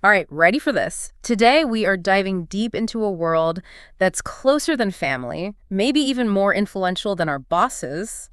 All right, ready for this? Today, we are diving deep into a world that's closer than family, maybe even more influential than our bosses.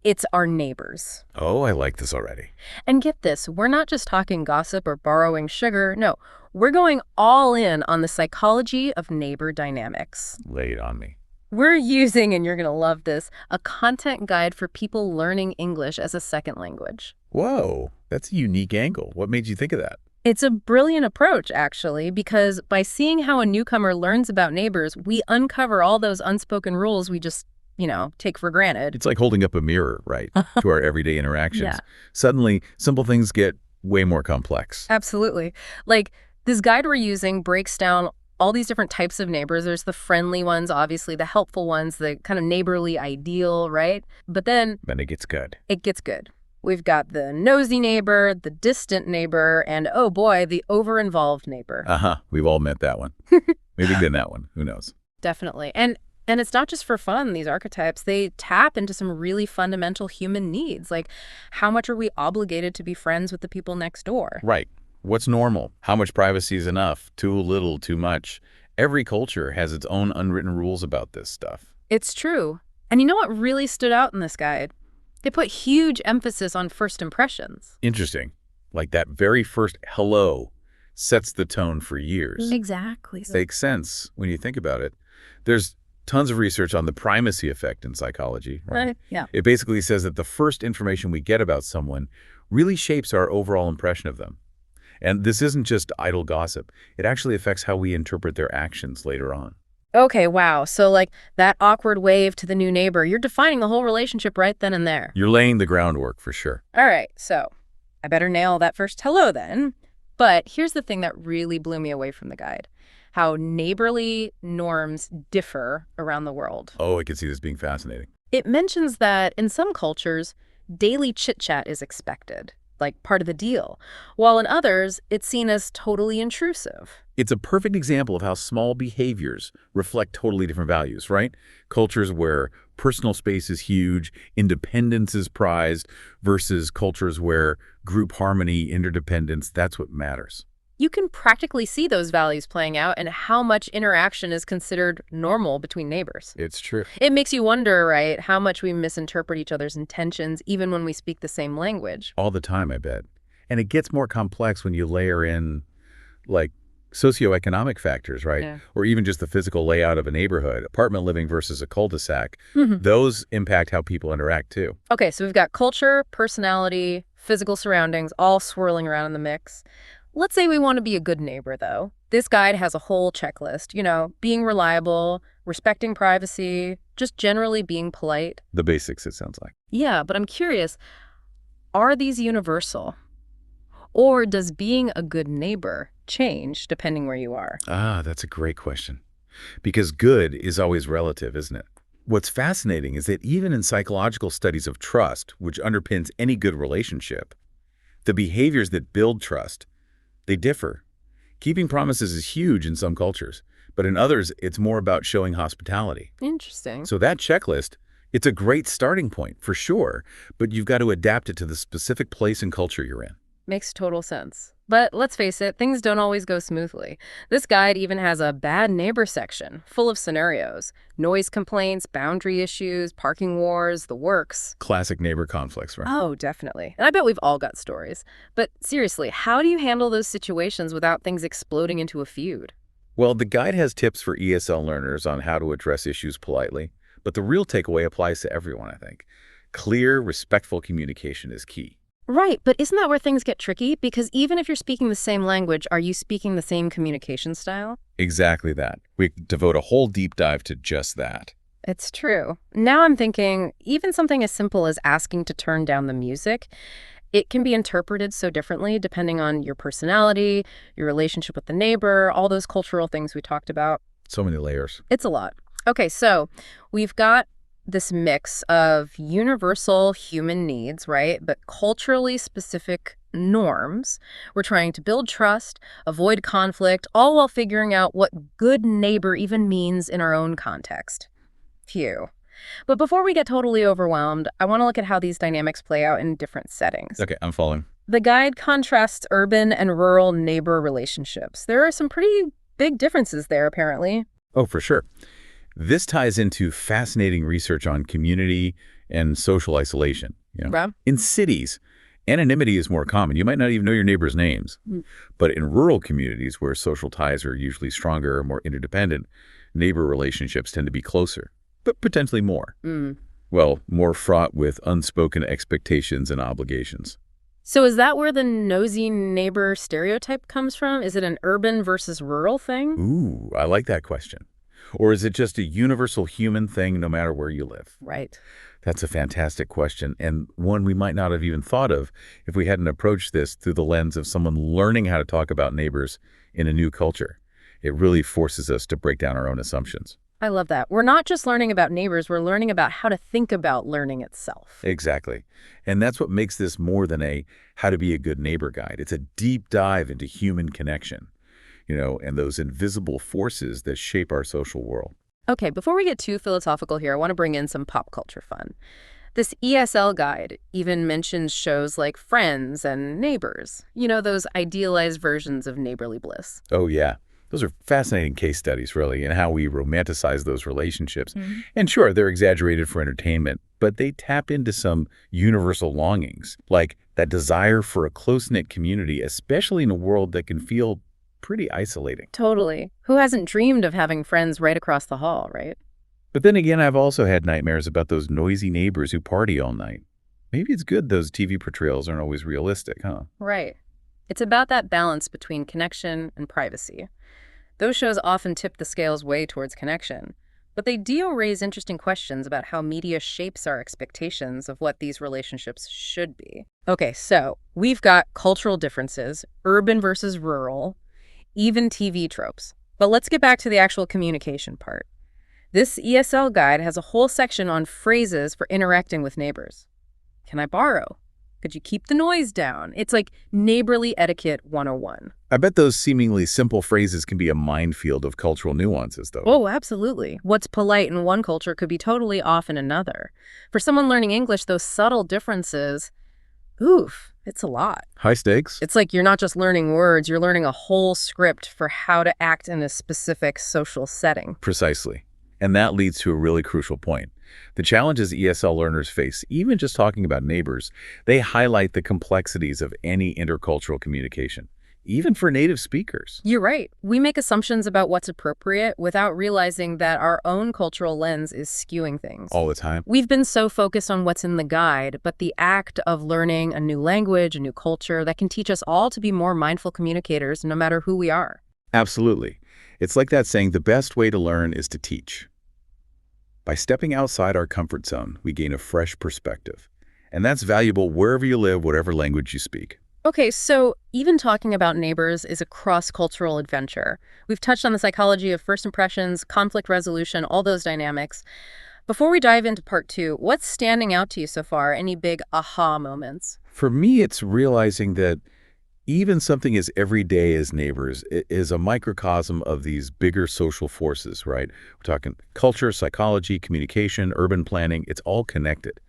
It's our neighbors. Oh, I like this already. And get this, we're not just talking gossip or borrowing sugar. No, we're going all in on the psychology of neighbor dynamics. Lay it on me. We're using, and you're going to love this, a content guide for people learning English as a second language. Whoa, that's a unique angle. What made you think of that? It's a brilliant approach, actually, because by seeing how a newcomer learns about neighbors, we uncover all those unspoken rules we just, take for granted. It's like holding up a mirror, right, to our everyday interactions. Yeah. Suddenly, simple things get way more complex. Absolutely. Like, this guide we're using breaks down all these different types of neighbors. There's the friendly ones, obviously, the helpful ones, the kind of neighborly ideal, right? But then Then it gets good. it gets good. We've got the nosy neighbor, the distant neighbor, and oh boy, the over-involved neighbor. Uh-huh. We've all met that one. Maybe been that one. Who knows? Definitely. And it's not just for fun, these archetypes. They tap into some really fundamental human needs, like how much are we obligated to be friends with the people next door? Right. What's normal? How much privacy is enough? Too little, too much? Every culture has its own unwritten rules about this stuff. It's true. And you know what really stood out in this guide? They put huge emphasis on first impressions. Interesting. Like that very first hello sets the tone for years. Exactly. Makes sense when you think about it. There's tons of research on the primacy effect in psychology. Right? Yeah. It basically says that the first information we get about someone really shapes our overall impression of them. And this isn't just idle gossip. It actually affects how we interpret their actions later on. Okay, wow. So like that awkward wave to the new neighbor, you're defining the whole relationship right then and there. You're laying the groundwork for sure. All right, so I better nail that first hello then. But here's the thing that really blew me away from the guide. How neighborly norms differ around the world. Oh, I can see this being fascinating. It mentions that in some cultures, daily chit-chat is expected, like part of the deal, while in others, it's seen as totally intrusive. It's a perfect example of how small behaviors reflect totally different values, right? Cultures where personal space is huge, independence is prized, versus cultures where group harmony, interdependence, that's what matters. You can practically see those values playing out and how much interaction is considered normal between neighbors. It's true. It makes you wonder, right, how much we misinterpret each other's intentions even when we speak the same language. All the time, I bet. And it gets more complex when you layer in, like, socioeconomic factors, right? Yeah. Or even just the physical layout of a neighborhood, apartment living versus a cul-de-sac. Those impact how people interact too. Okay, so we've got culture, personality, physical surroundings, all swirling around in the mix. Let's say we want to be a good neighbor, though. This guide has a whole checklist, being reliable, respecting privacy, just generally being polite. The basics, it sounds like. Yeah, but I'm curious, are these universal? Or does being a good neighbor change depending where you are? Ah, that's a great question. Because good is always relative, isn't it? What's fascinating is that even in psychological studies of trust, which underpins any good relationship, the behaviors that build trust, they differ. Keeping promises is huge in some cultures, but in others, it's more about showing hospitality. Interesting. So that checklist, it's a great starting point, for sure, but you've got to adapt it to the specific place and culture you're in. Makes total sense. But let's face it, things don't always go smoothly. This guide even has a bad neighbor section, full of scenarios. Noise complaints, boundary issues, parking wars, the works. Classic neighbor conflicts, right? Oh, definitely. And I bet we've all got stories. But seriously, how do you handle those situations without things exploding into a feud? Well, the guide has tips for ESL learners on how to address issues politely, but the real takeaway applies to everyone, I think. Clear, respectful communication is key. Right, but isn't that where things get tricky? Because even if you're speaking the same language, are you speaking the same communication style? Exactly that. We devote a whole deep dive to just that. It's true. Now I'm thinking, even something as simple as asking to turn down the music, it can be interpreted so differently depending on your personality, your relationship with the neighbor, all those cultural things we talked about. So many layers. It's a lot. Okay, so we've got this mix of universal human needs, right? But culturally specific norms. We're trying to build trust, avoid conflict, all while figuring out what good neighbor even means in our own context. Phew. But before we get totally overwhelmed, I want to look at how these dynamics play out in different settings. Okay, I'm following. The guide contrasts urban and rural neighbor relationships. There are some pretty big differences there, apparently. Oh, for sure. This ties into fascinating research on community and social isolation. Right? In cities, anonymity is more common. You might not even know your neighbors' names. Mm. But in rural communities where social ties are usually stronger or more interdependent, neighbor relationships tend to be closer, but potentially more. Mm. Well, more fraught with unspoken expectations and obligations. So is that where the nosy neighbor stereotype comes from? Is it an urban versus rural thing? Ooh, I like that question. Or is it just a universal human thing no matter where you live? Right. That's a fantastic question, and one we might not have even thought of if we hadn't approached this through the lens of someone learning how to talk about neighbors in a new culture. It really forces us to break down our own assumptions. I love that. We're not just learning about neighbors, we're learning about how to think about learning itself. Exactly. And that's what makes this more than a how to be a good neighbor guide. It's a deep dive into human connection, and those invisible forces that shape our social world. Okay, before we get too philosophical here, I want to bring in some pop culture fun. This ESL guide even mentions shows like Friends and Neighbors. Those idealized versions of neighborly bliss. Oh, yeah. Those are fascinating case studies, really, and how we romanticize those relationships. Mhm. And sure, they're exaggerated for entertainment, but they tap into some universal longings, like that desire for a close-knit community, especially in a world that can feel pretty isolating. Totally. Who hasn't dreamed of having friends right across the hall, right? But then again, I've also had nightmares about those noisy neighbors who party all night. Maybe it's good those TV portrayals aren't always realistic, huh? Right. It's about that balance between connection and privacy. Those shows often tip the scales way towards connection, but they do raise interesting questions about how media shapes our expectations of what these relationships should be. Okay, so we've got cultural differences, urban versus rural, even TV tropes. But let's get back to the actual communication part. This ESL guide has a whole section on phrases for interacting with neighbors. Can I borrow? Could you keep the noise down? It's like neighborly etiquette 101. I bet those seemingly simple phrases can be a minefield of cultural nuances, though. Oh, absolutely. What's polite in one culture could be totally off in another. For someone learning English, those subtle differences, oof, it's a lot. High stakes? It's like you're not just learning words, you're learning a whole script for how to act in a specific social setting. Precisely. And that leads to a really crucial point. The challenges ESL learners face, even just talking about neighbors, they highlight the complexities of any intercultural communication, even for native speakers. You're right. We make assumptions about what's appropriate without realizing that our own cultural lens is skewing things. All the time. We've been so focused on what's in the guide, but the act of learning a new language, a new culture, that can teach us all to be more mindful communicators no matter who we are. Absolutely. It's like that saying, the best way to learn is to teach. By stepping outside our comfort zone, we gain a fresh perspective. And that's valuable wherever you live, whatever language you speak. Okay, so even talking about neighbors is a cross-cultural adventure. We've touched on the psychology of first impressions, conflict resolution, all those dynamics. Before we dive into part 2, what's standing out to you so far? Any big aha moments? For me, it's realizing that even something as everyday as neighbors is a microcosm of these bigger social forces, right? We're talking culture, psychology, communication, urban planning. It's all connected.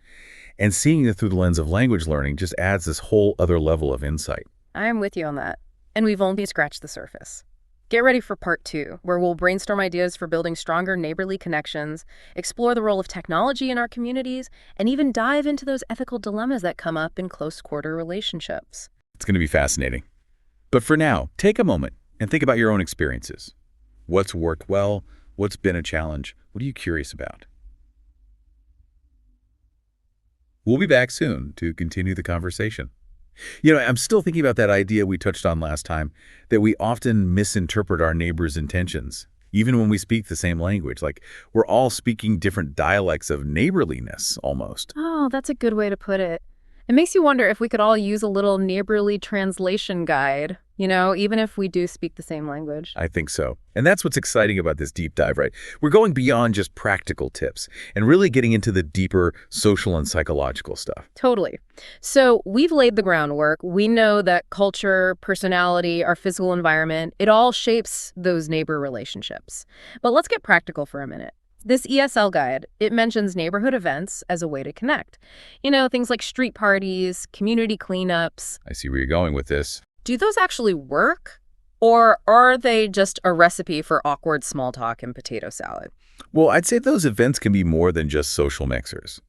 And seeing it through the lens of language learning just adds this whole other level of insight. I'm with you on that. And we've only scratched the surface. Get ready for part 2, where we'll brainstorm ideas for building stronger neighborly connections, explore the role of technology in our communities, and even dive into those ethical dilemmas that come up in close-quarter relationships. It's going to be fascinating. But for now, take a moment and think about your own experiences. What's worked well? What's been a challenge? What are you curious about? We'll be back soon to continue the conversation. I'm still thinking about that idea we touched on last time, that we often misinterpret our neighbors' intentions, even when we speak the same language. Like, we're all speaking different dialects of neighborliness, almost. Oh, that's a good way to put it. It makes you wonder if we could all use a little neighborly translation guide, even if we do speak the same language. I think so. And that's what's exciting about this deep dive, right? We're going beyond just practical tips and really getting into the deeper social and psychological stuff. Totally. So we've laid the groundwork. We know that culture, personality, our physical environment, it all shapes those neighbor relationships. But let's get practical for a minute. This ESL guide, it mentions neighborhood events as a way to connect. Things like street parties, community cleanups. I see where you're going with this. Do those actually work? Or are they just a recipe for awkward small talk and potato salad? Well, I'd say those events can be more than just social mixers.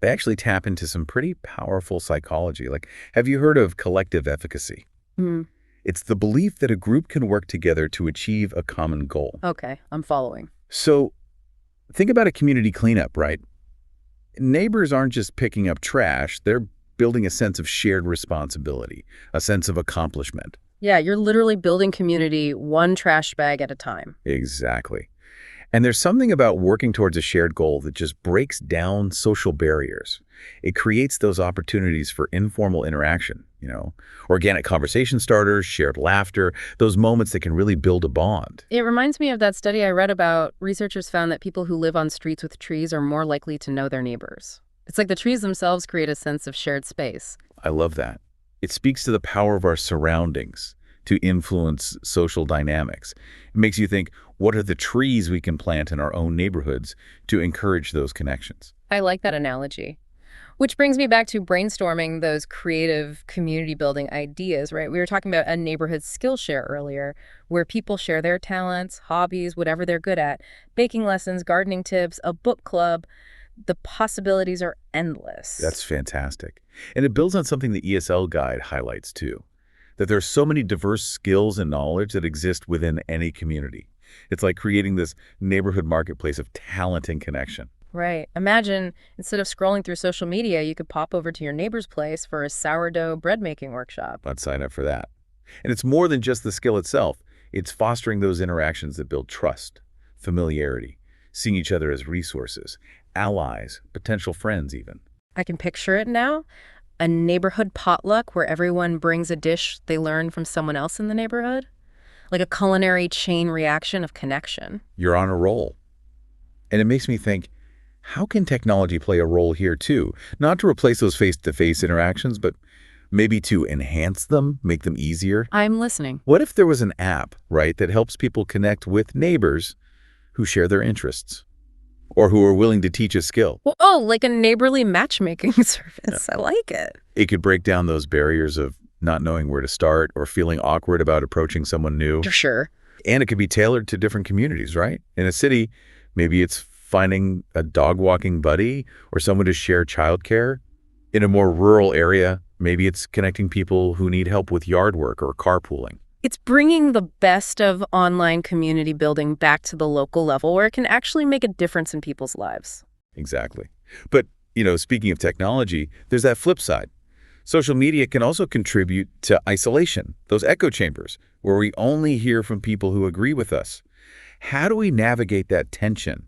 They actually tap into some pretty powerful psychology. Like, have you heard of collective efficacy? Hmm. It's the belief that a group can work together to achieve a common goal. Okay, I'm following. So think about a community cleanup, right? Neighbors aren't just picking up trash, they're building a sense of shared responsibility, a sense of accomplishment. Yeah, you're literally building community one trash bag at a time. Exactly. And there's something about working towards a shared goal that just breaks down social barriers. It creates those opportunities for informal interaction, organic conversation starters, shared laughter, those moments that can really build a bond. It reminds me of that study I read about. Researchers found that people who live on streets with trees are more likely to know their neighbors. It's like the trees themselves create a sense of shared space. I love that. It speaks to the power of our surroundings to influence social dynamics. It makes you think, what are the trees we can plant in our own neighborhoods to encourage those connections? I like that analogy. Which brings me back to brainstorming those creative community building ideas, right? We were talking about a neighborhood Skillshare earlier, where people share their talents, hobbies, whatever they're good at, baking lessons, gardening tips, a book club. The possibilities are endless. That's fantastic. And it builds on something the ESL guide highlights too, that there's so many diverse skills and knowledge that exist within any community. It's like creating this neighborhood marketplace of talent and connection. Right. Imagine instead of scrolling through social media, you could pop over to your neighbor's place for a sourdough bread making workshop. I'd sign up for that. And it's more than just the skill itself. It's fostering those interactions that build trust, familiarity, seeing each other as resources, allies, potential friends even. I can picture it now. A neighborhood potluck where everyone brings a dish they learned from someone else in the neighborhood. Like a culinary chain reaction of connection. You're on a roll. And it makes me think, how can technology play a role here too? Not to replace those face-to-face interactions, but maybe to enhance them, make them easier. I'm listening. What if there was an app, right, that helps people connect with neighbors who share their interests or who are willing to teach a skill? Well, oh, like a neighborly matchmaking service. I like it. It could break down those barriers of not knowing where to start or feeling awkward about approaching someone new. For sure. And it could be tailored to different communities, right? In a city, maybe it's finding a dog walking buddy or someone to share childcare. In a more rural area, maybe it's connecting people who need help with yard work or carpooling. It's bringing the best of online community building back to the local level where it can actually make a difference in people's lives. Exactly. But, speaking of technology, there's that flip side. Social media can also contribute to isolation, those echo chambers, where we only hear from people who agree with us. How do we navigate that tension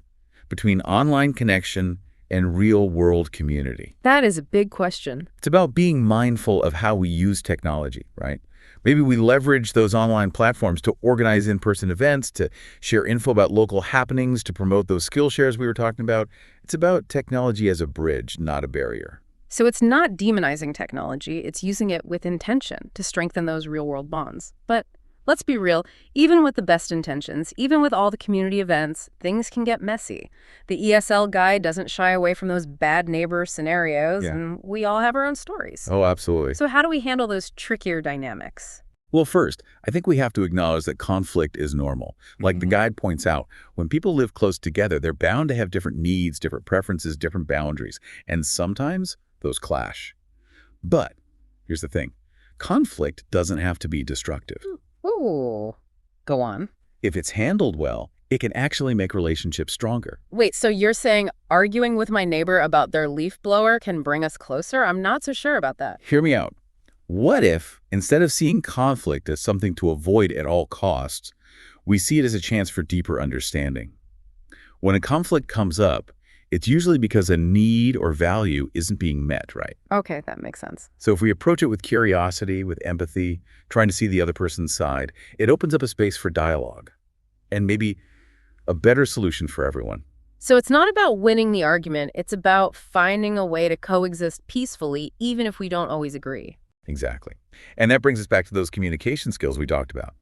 between online connection and real-world community? That is a big question. It's about being mindful of how we use technology, right? Maybe we leverage those online platforms to organize in-person events, to share info about local happenings, to promote those skill shares we were talking about. It's about technology as a bridge, not a barrier. So it's not demonizing technology, it's using it with intention to strengthen those real-world bonds. But let's be real, even with the best intentions, even with all the community events, things can get messy. The ESL guide doesn't shy away from those bad neighbor scenarios, and we all have our own stories. Oh, absolutely. So how do we handle those trickier dynamics? Well, first, I think we have to acknowledge that conflict is normal. Like the guide points out, when people live close together, they're bound to have different needs, different preferences, different boundaries, and sometimes those clash. But here's the thing. Conflict doesn't have to be destructive. Ooh, go on. If it's handled well, it can actually make relationships stronger. Wait, so you're saying arguing with my neighbor about their leaf blower can bring us closer? I'm not so sure about that. Hear me out. What if, instead of seeing conflict as something to avoid at all costs, we see it as a chance for deeper understanding? When a conflict comes up, it's usually because a need or value isn't being met, right? Okay, that makes sense. So if we approach it with curiosity, with empathy, trying to see the other person's side, it opens up a space for dialogue and maybe a better solution for everyone. So it's not about winning the argument, it's about finding a way to coexist peacefully, even if we don't always agree. Exactly. And that brings us back to those communication skills we talked about.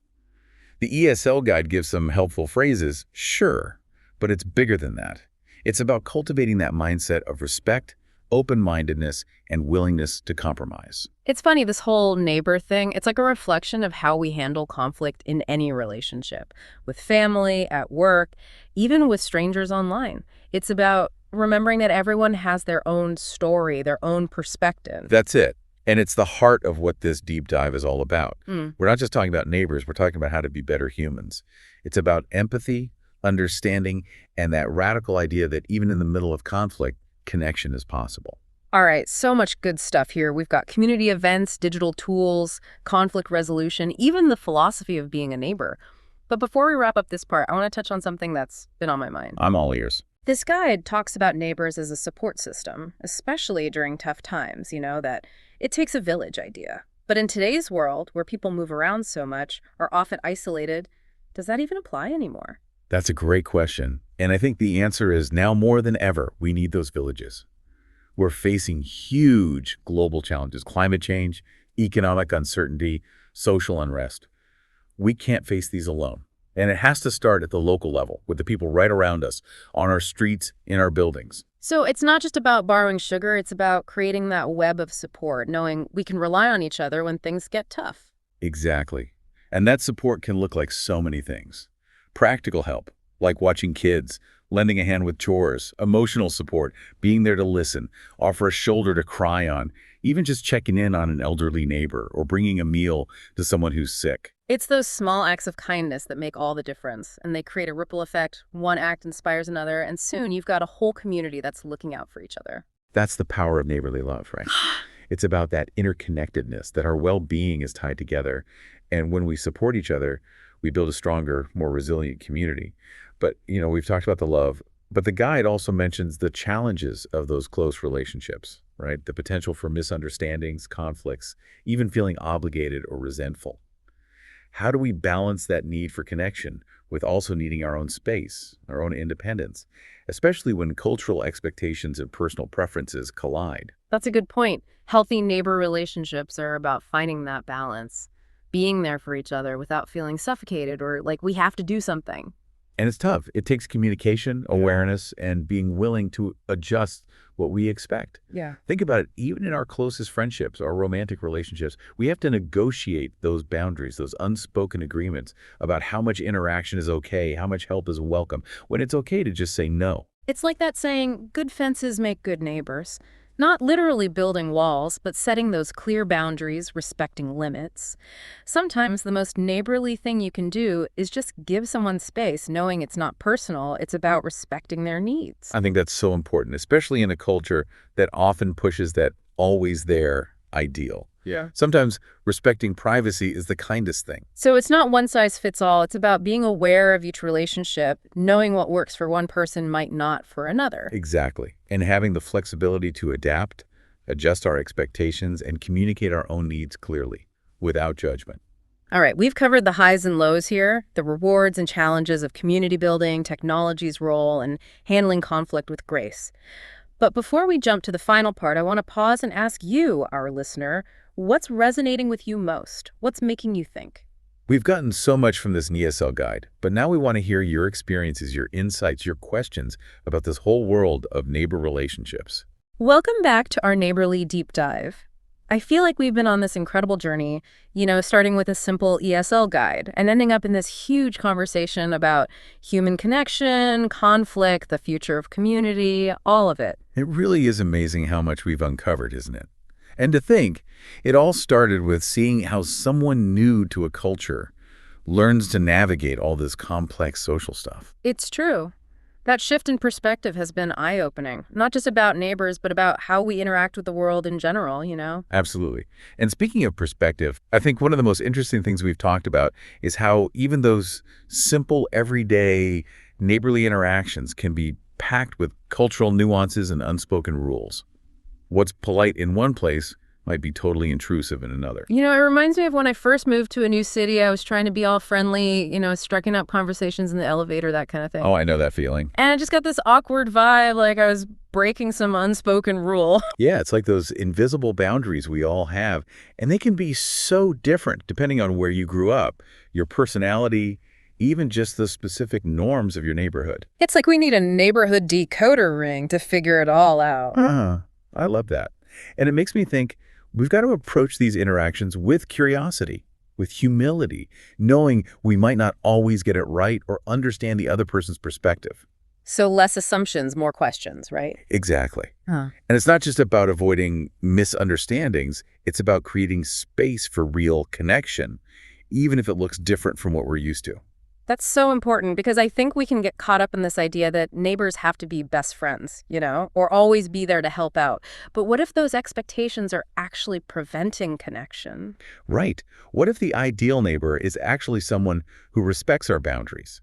The ESL guide gives some helpful phrases, sure, But it's bigger than that. It's about cultivating that mindset of respect, open-mindedness, and willingness to compromise. It's funny, this whole neighbor thing, it's like a reflection of how we handle conflict in any relationship, with family, at work, even with strangers online. It's about remembering that everyone has their own story, their own perspective. That's it. And it's the heart of what this deep dive is all about. Mm. We're not just talking about neighbors, we're talking about how to be better humans. It's about empathy, understanding, and that radical idea that even in the middle of conflict, connection is possible. All right, so much good stuff here. We've got community events, digital tools, conflict resolution, even the philosophy of being a neighbor. But before we wrap up this part, I want to touch on something that's been on my mind. I'm all ears. This guide talks about neighbors as a support system, especially during tough times, that it takes a village idea. But in today's world, where people move around so much, are often isolated, does that even apply anymore? That's a great question. And I think the answer is now more than ever, we need those villages. We're facing huge global challenges: climate change, economic uncertainty, social unrest. We can't face these alone. And it has to start at the local level, with the people right around us, on our streets, in our buildings. So it's not just about borrowing sugar, it's about creating that web of support, knowing we can rely on each other when things get tough. Exactly. And that support can look like so many things. Practical help, like watching kids, lending a hand with chores; emotional support, being there to listen, offer a shoulder to cry on, even just checking in on an elderly neighbor or bringing a meal to someone who's sick. It's those small acts of kindness that make all the difference, and they create a ripple effect. One act inspires another, and soon you've got a whole community that's looking out for each other. That's the power of neighborly love, right? It's about that interconnectedness, that our well-being is tied together. And when we support each other, we build a stronger, more resilient community. But, we've talked about the love, but the guide also mentions the challenges of those close relationships, right? The potential for misunderstandings, conflicts, even feeling obligated or resentful. How do we balance that need for connection with also needing our own space, our own independence, especially when cultural expectations and personal preferences collide? That's a good point. Healthy neighbor relationships are about finding that balance, being there for each other without feeling suffocated or like we have to do something. And it's tough. It takes communication, awareness, and being willing to adjust what we expect. Yeah. Think about it. Even in our closest friendships, our romantic relationships, we have to negotiate those boundaries, those unspoken agreements about how much interaction is okay, how much help is welcome, when it's okay to just say no. It's like that saying, good fences make good neighbors. Not literally building walls, but setting those clear boundaries, respecting limits. Sometimes the most neighborly thing you can do is just give someone space, knowing it's not personal, it's about respecting their needs. I think that's so important, especially in a culture that often pushes that always there ideal. Yeah. Sometimes respecting privacy is the kindest thing. So it's not one size fits all. It's about being aware of each relationship, knowing what works for one person might not for another. Exactly. And having the flexibility to adapt, adjust our expectations, and communicate our own needs clearly, without judgment. All right, we've covered the highs and lows here, the rewards and challenges of community building, technology's role, and handling conflict with grace. But before we jump to the final part, I want to pause and ask you, our listener, what's resonating with you most? What's making you think? We've gotten so much from this ESL guide, but now we want to hear your experiences, your insights, your questions about this whole world of neighbor relationships. Welcome back to our neighborly deep dive. I feel like we've been on this incredible journey, starting with a simple ESL guide and ending up in this huge conversation about human connection, conflict, the future of community, all of it. It really is amazing how much we've uncovered, isn't it? And to think, it all started with seeing how someone new to a culture learns to navigate all this complex social stuff. It's true. That shift in perspective has been eye-opening, not just about neighbors, but about how we interact with the world in general, Absolutely. And speaking of perspective, I think one of the most interesting things we've talked about is how even those simple, everyday, neighborly interactions can be packed with cultural nuances and unspoken rules. What's polite in one place might be totally intrusive in another. It reminds me of when I first moved to a new city. I was trying to be all friendly, striking up conversations in the elevator, that kind of thing. Oh, I know that feeling. And I just got this awkward vibe, like I was breaking some unspoken rule. Yeah, it's like those invisible boundaries we all have, and they can be so different depending on where you grew up, your personality, even just the specific norms of your neighborhood. It's like we need a neighborhood decoder ring to figure it all out. I love that. And it makes me think we've got to approach these interactions with curiosity, with humility, knowing we might not always get it right or understand the other person's perspective. So less assumptions, more questions, right? Exactly. Huh. And it's not just about avoiding misunderstandings, it's about creating space for real connection, even if it looks different from what we're used to. That's so important because I think we can get caught up in this idea that neighbors have to be best friends, or always be there to help out. But what if those expectations are actually preventing connection? Right. What if the ideal neighbor is actually someone who respects our boundaries,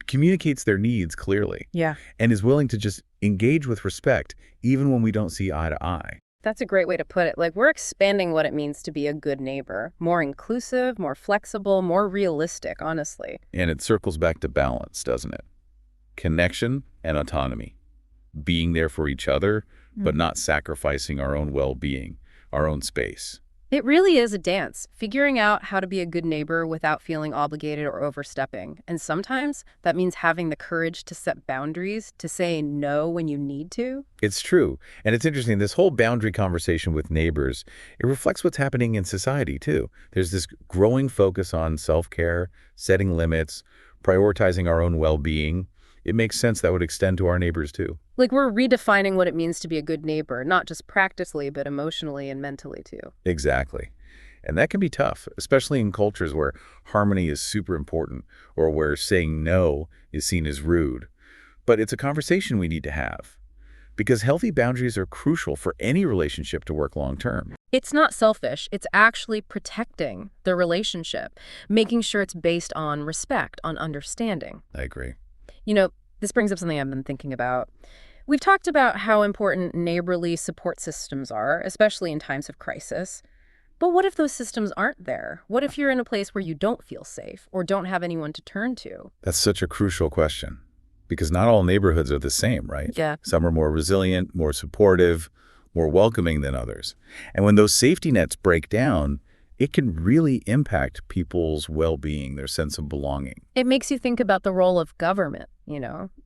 communicates their needs clearly, Yeah. and is willing to just engage with respect even when we don't see eye to eye? That's a great way to put it. Like, we're expanding what it means to be a good neighbor. More inclusive, more flexible, more realistic, honestly. And it circles back to balance, doesn't it? Connection and autonomy. Being there for each other, but not sacrificing our own well-being, our own space. It really is a dance, figuring out how to be a good neighbor without feeling obligated or overstepping. And sometimes that means having the courage to set boundaries, to say no when you need to. It's true. And it's interesting, this whole boundary conversation with neighbors, it reflects what's happening in society, too. There's this growing focus on self-care, setting limits, prioritizing our own well-being. It makes sense that would extend to our neighbors, too. Like, we're redefining what it means to be a good neighbor, not just practically, but emotionally and mentally, too. Exactly. And that can be tough, especially in cultures where harmony is super important or where saying no is seen as rude. But it's a conversation we need to have because healthy boundaries are crucial for any relationship to work long term. It's not selfish. It's actually protecting the relationship, making sure it's based on respect, on understanding. I agree. This brings up something I've been thinking about. We've talked about how important neighborly support systems are, especially in times of crisis. But what if those systems aren't there? What if you're in a place where you don't feel safe or don't have anyone to turn to? That's such a crucial question because not all neighborhoods are the same, right? Yeah. Some are more resilient, more supportive, more welcoming than others. And when those safety nets break down, it can really impact people's well-being, their sense of belonging. It makes you think about the role of government,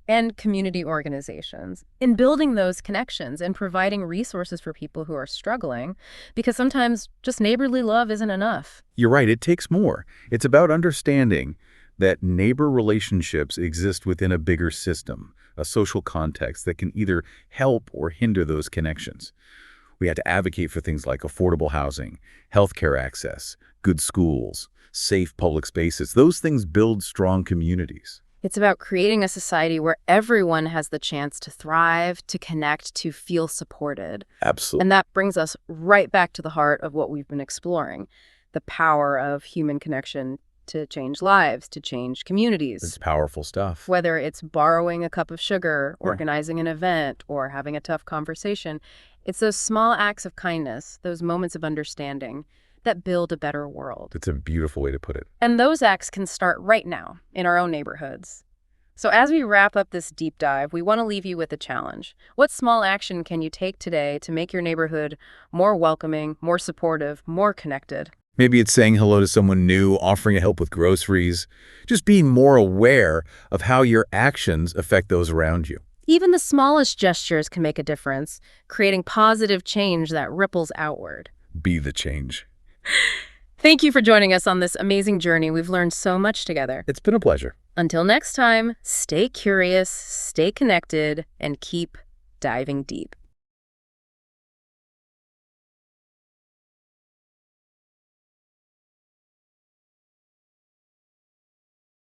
and community organizations in building those connections and providing resources for people who are struggling, because sometimes just neighborly love isn't enough. You're right, it takes more. It's about understanding that neighbor relationships exist within a bigger system, a social context that can either help or hinder those connections. We had to advocate for things like affordable housing, healthcare access, good schools, safe public spaces. Those things build strong communities. It's about creating a society where everyone has the chance to thrive, to connect, to feel supported. Absolutely. And that brings us right back to the heart of what we've been exploring, the power of human connection to change lives, to change communities. It's powerful stuff. Whether it's borrowing a cup of sugar, Yeah. organizing an event, or having a tough conversation, it's those small acts of kindness, those moments of understanding, that build a better world. It's a beautiful way to put it. And those acts can start right now in our own neighborhoods. So as we wrap up this deep dive, we want to leave you with a challenge. What small action can you take today to make your neighborhood more welcoming, more supportive, more connected? Maybe it's saying hello to someone new, offering help with groceries, just being more aware of how your actions affect those around you. Even the smallest gestures can make a difference, creating positive change that ripples outward. Be the change. Thank you for joining us on this amazing journey. We've learned so much together. It's been a pleasure. Until next time, stay curious, stay connected, and keep diving deep.